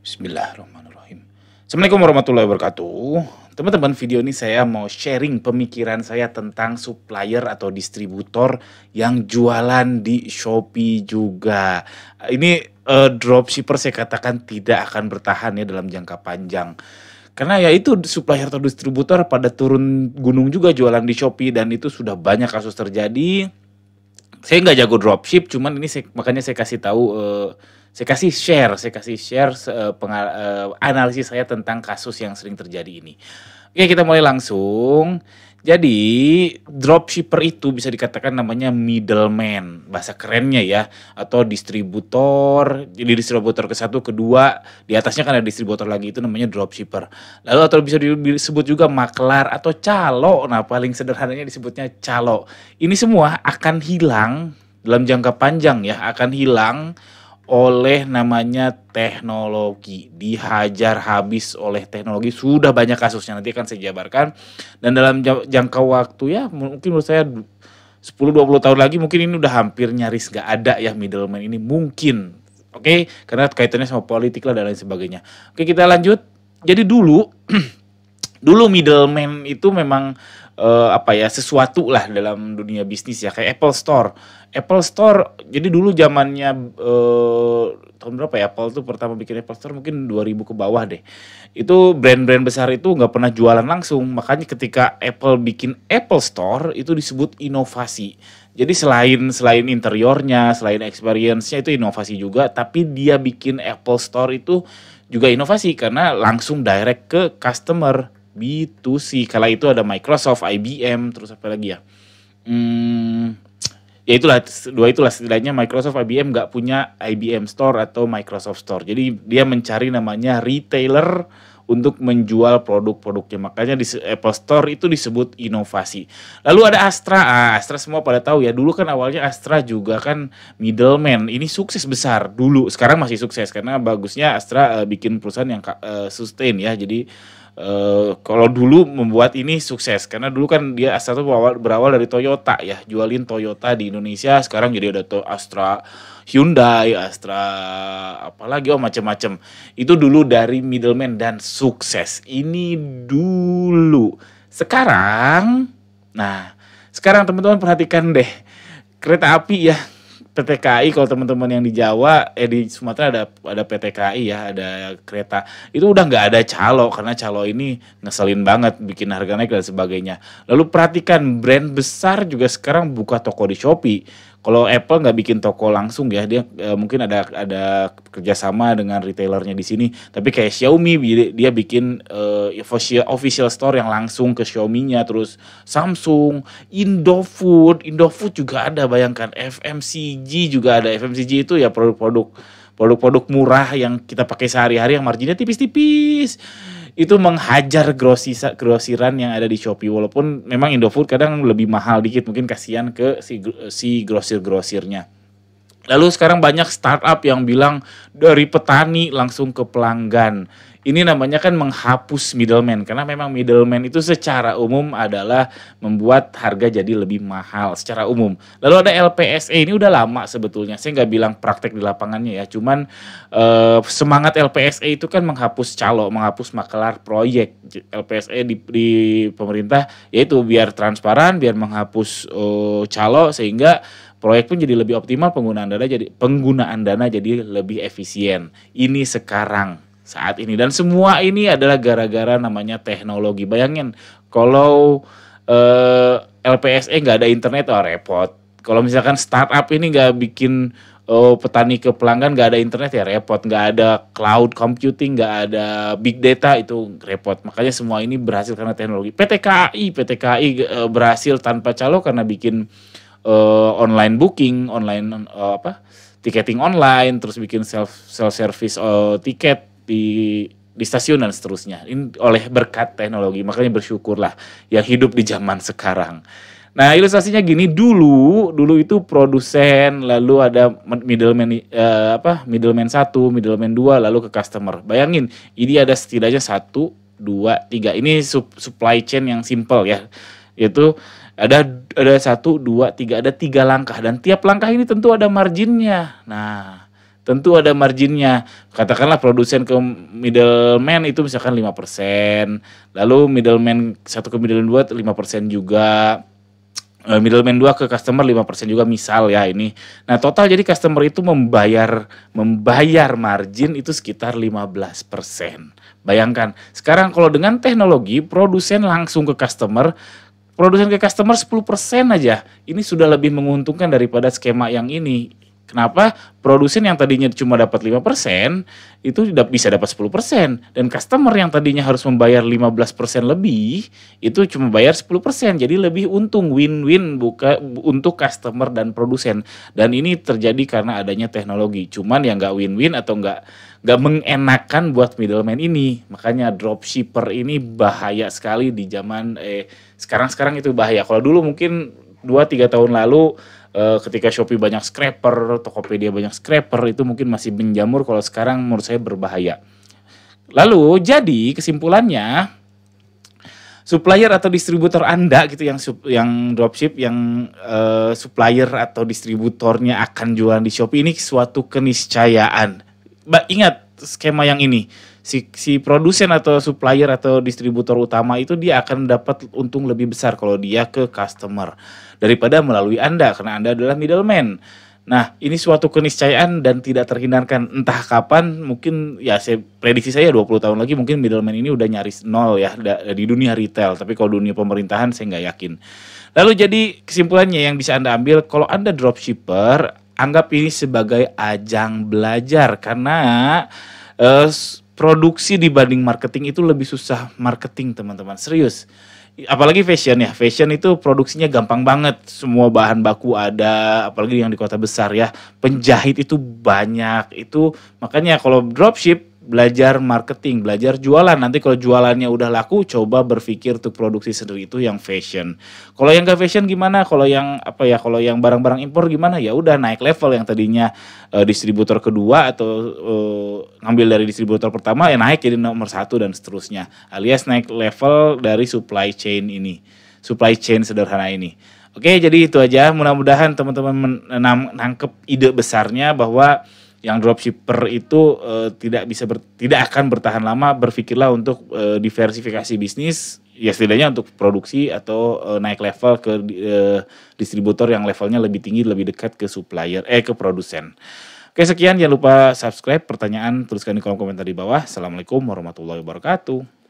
Bismillahirrahmanirrahim. Assalamualaikum warahmatullahi wabarakatuh. Teman-teman, video ini saya mau sharing pemikiran saya tentang supplier atau distributor yang jualan di Shopee juga. Ini dropshipper saya katakan tidak akan bertahan ya dalam jangka panjang. Karena ya itu supplier atau distributor pada turun gunung juga jualan di Shopee dan itu sudah banyak kasus terjadi. Saya nggak jago dropship, cuman ini makanya saya kasih tahu, saya kasih share analisis saya tentang kasus yang sering terjadi ini. Oke, kita mulai langsung. Jadi dropshipper itu bisa dikatakan namanya middleman, bahasa kerennya ya, atau distributor. Jadi distributor ke satu, kedua, di atasnya kan ada distributor lagi, itu namanya dropshipper. Lalu atau bisa disebut juga maklar atau calo. Nah, paling sederhananya disebutnya calo. Ini semua akan hilang dalam jangka panjang ya, akan hilang oleh namanya teknologi. Dihajar habis oleh teknologi, sudah banyak kasusnya, nanti akan saya jabarkan. Dan dalam jangka waktu ya mungkin menurut saya 10-20 tahun lagi mungkin ini udah hampir nyaris gak ada ya middleman ini mungkin. Oke, karena kaitannya sama politik lah dan lain sebagainya. Oke, kita lanjut. Jadi dulu middleman itu memang sesuatu lah dalam dunia bisnis ya, kayak Apple Store. Apple Store, jadi dulu zamannya tahun berapa ya Apple tuh pertama bikin Apple Store, mungkin 2000 ke bawah deh. Itu brand-brand besar itu nggak pernah jualan langsung, makanya ketika Apple bikin Apple Store itu disebut inovasi. Jadi selain interiornya, selain experience-nya itu inovasi juga, tapi dia bikin Apple Store itu juga inovasi karena langsung direct ke customer. B2C. Kala itu ada Microsoft, IBM, terus apa lagi ya? Ya itulah, dua itulah setidaknya. Microsoft, IBM nggak punya IBM Store atau Microsoft Store. Jadi dia mencari namanya retailer untuk menjual produk-produknya. Makanya di Apple Store itu disebut inovasi. Lalu ada Astra. Astra semua pada tahu ya. Dulu kan awalnya Astra juga kan middleman. Ini sukses besar dulu. Sekarang masih sukses karena bagusnya Astra bikin perusahaan yang sustain ya. Jadi kalau dulu membuat ini sukses karena dulu kan dia Astra tuh berawal dari Toyota ya, jualin Toyota di Indonesia. Sekarang jadi ada Astra Hyundai, Astra apalagi macam-macam. Itu dulu dari middleman dan sukses. Ini dulu. Sekarang teman-teman perhatikan deh, kereta api ya, PT KAI. Kalau teman-teman yang di Jawa, di Sumatera ada PT KAI ya, ada kereta. Itu udah nggak ada calo karena calo ini ngeselin banget, bikin harga naik dan sebagainya. Lalu perhatikan brand besar juga sekarang buka toko di Shopee. Kalau Apple nggak bikin toko langsung ya, dia mungkin ada kerjasama dengan retailernya di sini. Tapi kayak Xiaomi dia bikin official store yang langsung ke Xiaomi-nya. Terus Samsung, Indofood juga ada, bayangkan. FMCG juga ada. FMCG itu ya produk-produk murah yang kita pakai sehari-hari yang marginnya tipis-tipis. Itu menghajar grosiran yang ada di Shopee. Walaupun memang Indofood kadang lebih mahal dikit, mungkin kasihan ke si grosirnya. Lalu sekarang banyak startup yang bilang dari petani langsung ke pelanggan. Ini namanya kan menghapus middleman, karena memang middleman itu secara umum adalah membuat harga jadi lebih mahal secara umum. Lalu ada LPSE, ini udah lama sebetulnya, saya nggak bilang praktek di lapangannya ya, cuman semangat LPSE itu kan menghapus calo, menghapus maklar proyek. LPSE di pemerintah yaitu biar transparan, biar menghapus calo sehingga proyek pun jadi lebih optimal, penggunaan dana jadi lebih efisien. Ini sekarang saat ini, dan semua ini adalah gara-gara namanya teknologi. Bayangin kalau LPSE nggak ada internet, repot. Kalau misalkan startup ini nggak bikin petani ke pelanggan, nggak ada internet ya repot. Nggak ada cloud computing, nggak ada big data, itu repot. Makanya semua ini berhasil karena teknologi. PT KAI berhasil tanpa calo karena bikin online booking, tiketing online, terus bikin self service tiket di stasiun dan seterusnya. Ini oleh berkat teknologi, makanya bersyukurlah yang hidup di zaman sekarang. Nah, ilustrasinya gini, dulu itu produsen, lalu ada middleman 1, middleman 2, lalu ke customer. Bayangin, ini ada setidaknya 1, 2, 3. Ini supply chain yang simple ya. Yaitu ada 1, 2, 3, ada 3 langkah, dan tiap langkah ini tentu ada marginnya. Nah, tentu ada marginnya. Katakanlah produsen ke middleman itu misalkan 5%, lalu middleman 1 ke middleman 2 5% juga. Middleman 2 ke customer 5% juga misal ya ini. Nah total jadi customer itu membayar margin itu sekitar 15%. Bayangkan, sekarang kalau dengan teknologi produsen langsung ke customer 10% aja. Ini sudah lebih menguntungkan daripada skema yang ini. Kenapa? Produsen yang tadinya cuma dapat 5%, itu bisa dapat 10%. Dan customer yang tadinya harus membayar 15% lebih, itu cuma bayar 10%. Jadi lebih untung, win-win untuk customer dan produsen. Dan ini terjadi karena adanya teknologi. Cuman yang nggak win-win atau nggak mengenakan buat middleman ini. Makanya dropshipper ini bahaya sekali di zaman sekarang itu bahaya. Kalau dulu mungkin 2-3 tahun lalu ketika Shopee banyak scraper, Tokopedia banyak scraper, itu mungkin masih menjamur. Kalau sekarang menurut saya berbahaya. Lalu jadi kesimpulannya, supplier atau distributor Anda gitu yang dropship, yang supplier atau distributornya akan jualan di Shopee, ini suatu keniscayaan. Ingat skema yang ini, si produsen atau supplier atau distributor utama itu dia akan dapat untung lebih besar kalau dia ke customer daripada melalui Anda, karena Anda adalah middleman. Nah, ini suatu keniscayaan dan tidak terhindarkan. Entah kapan, mungkin ya prediksi saya 20 tahun lagi mungkin middleman ini udah nyaris nol ya di dunia retail. Tapi kalau dunia pemerintahan saya nggak yakin. Lalu jadi kesimpulannya yang bisa Anda ambil, kalau Anda dropshipper, anggap ini sebagai ajang belajar. Karena produksi dibanding marketing itu lebih susah marketing, teman-teman. Serius. Apalagi fashion ya, fashion itu produksinya gampang banget, semua bahan baku ada, apalagi yang di kota besar ya, penjahit itu banyak, itu makanya kalau dropship belajar marketing, belajar jualan. Nanti kalau jualannya udah laku, coba berpikir untuk produksi sendiri, itu yang fashion. Kalau yang gak fashion gimana? Kalau yang kalau yang barang-barang impor gimana? Ya udah naik level, yang tadinya distributor kedua atau ngambil dari distributor pertama ya naik jadi nomor 1 dan seterusnya. Alias naik level dari supply chain sederhana ini. Oke, jadi itu aja. Mudah-mudahan teman-teman nangkep ide besarnya bahwa yang dropshipper itu tidak akan bertahan lama. Berpikirlah untuk diversifikasi bisnis, ya setidaknya untuk produksi atau naik level ke distributor yang levelnya lebih tinggi, lebih dekat ke supplier, ke produsen. Oke, sekian, jangan lupa subscribe. Pertanyaan tuliskan di kolom komentar di bawah. Assalamualaikum warahmatullahi wabarakatuh.